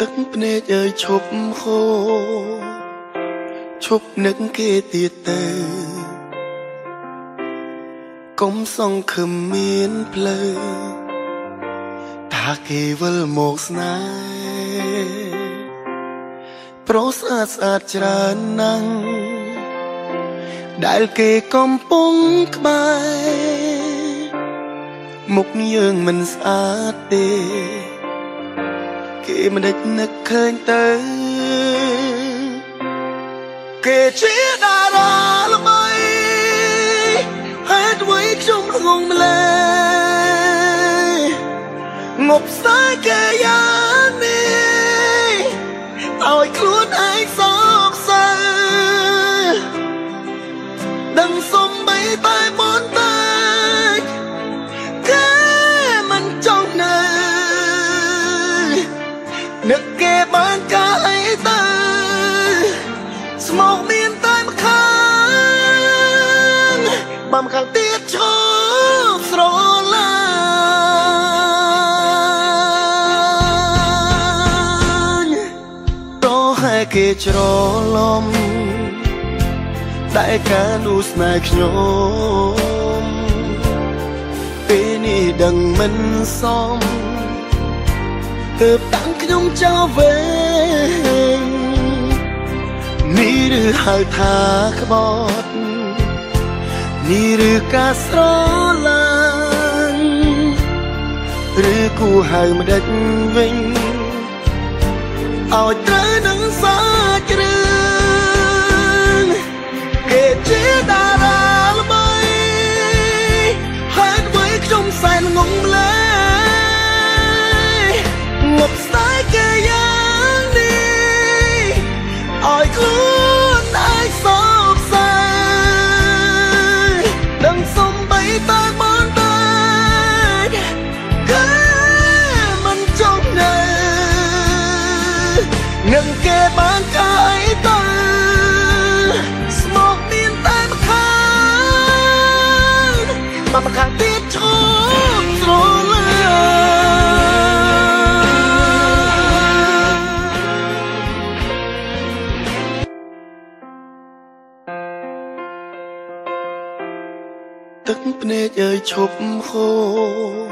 ទឹកភ្នែកអើយឈប់ហូរឈប់នឹកគេទៀតទៅកុំសង្ឃឹមមានផ្លូវថាគេវិលមកស្នេហ៍ប្រុសស្អាតស្អាតច្រើនណាស់ដែលគេកំពុងក្បែរមុខយើងមិនស្អាតទេគេមិនដេចនឹកឃើញទៅគេជាតារាល្បីហេតុអ្វីខ្ញុំងងម្លេះងប់ស្ដាយគេយ៉ាងនេះឲ្យខ្លួនឯងសោកសៅដឹងសំបីតែបនតែគេមិនចង់នៅនឹកគេបានកាអីទៅស្មោកមានតែម្ខាងបំខាងទៀតឈប់ស្រឡាញ់តោះให้គេច្រឡំតែការនោះស្នេហ៍ខ្ញុំពេលនេះដឹងមិនសមទើបតាំងខ្ញុំចោលវិញនេះឬហៅថាក្បត់នេះឬការស្រឡាញ់ឬគួរហៅម្ដេចវិញឲ្យត្រូវនឹងសាច់រឿងគេជាតារាល្បីហើយអ្វីខ្ញុំសែនងងម្លេះងប់ស្ដាយគេយ៉ាងនេះឲ្យខ្លួនឯងសោកសៅដឹងសំបីតែបនតែគេមិនចង់នៅនឹងគេបានកាអីទៅស្មោកមានតែម្ខាងមកម្ខាងទៀតឈប់ស្រឡាញ់ទឹកភ្នែកអើយឈប់ហូរ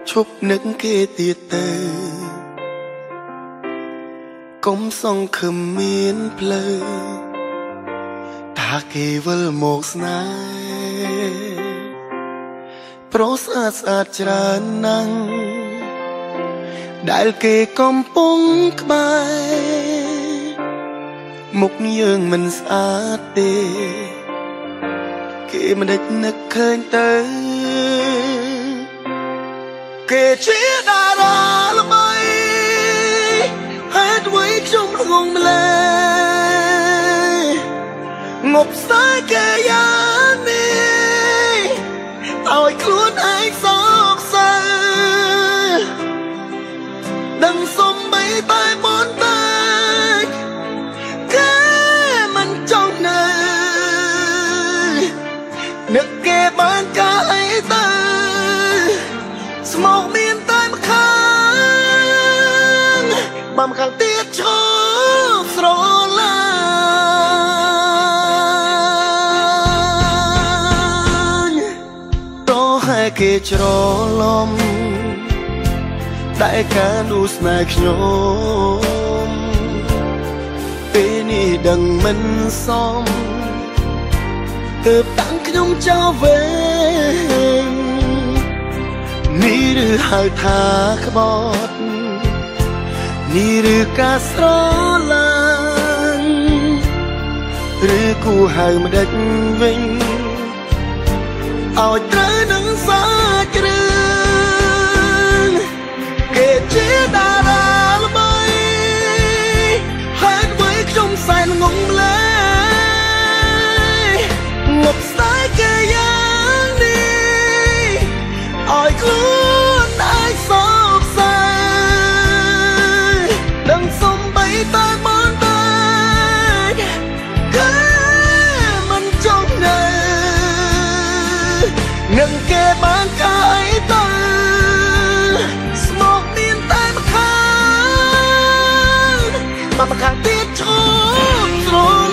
ឈប់នឹកគេទៀតទៅកុំសង្ឃឹមមានផ្លូវថាគេវិលមកស្នេហ៍ប្រុសស្អាតស្អាតច្រើនណាស់ដែលគេកំពុងក្បែរមុខយើងមិនស្អាតទេគេមិនដេចនឹកឃើញទៅគេជាតារាល្បីហេតុអ្វីខ្ញុំងងម្លេះងប់ស្ដាយគេយ៉ាងនេះឲ្យខ្លួនឯងសោកសៅដឹងសំបីតែបនតែគេមិនចង់នៅនឹកគេបានកាអីទៅស្មោកមានតែម្ខាងបំខាងទៀតឈប់ស្រឡាញ់តោះให้គេច្រឡំតែការនោះស្នេហ៍ខ្ញុំពេលនេះដឹងមិនសមទើបតាំងខ្ញុំចោលវិញនេះឬហៅថាក្បត់នេះឬការស្រឡាញ់ឬគួរហៅម្ដេចវិញឲ្យត្រូវនឹងសាច់រឿងគេជាតារាល្បីហើយអ្វីខ្ញុំសែនងងម្លេះងប់ស្ដាយគេយ៉ាងនេះឲ្យខ្លួនឯងសោកសៅដឹងសំបីតែបនតែគេមិនចង់នៅនឹងគេ មកខាងទៀតឈប់ស្រ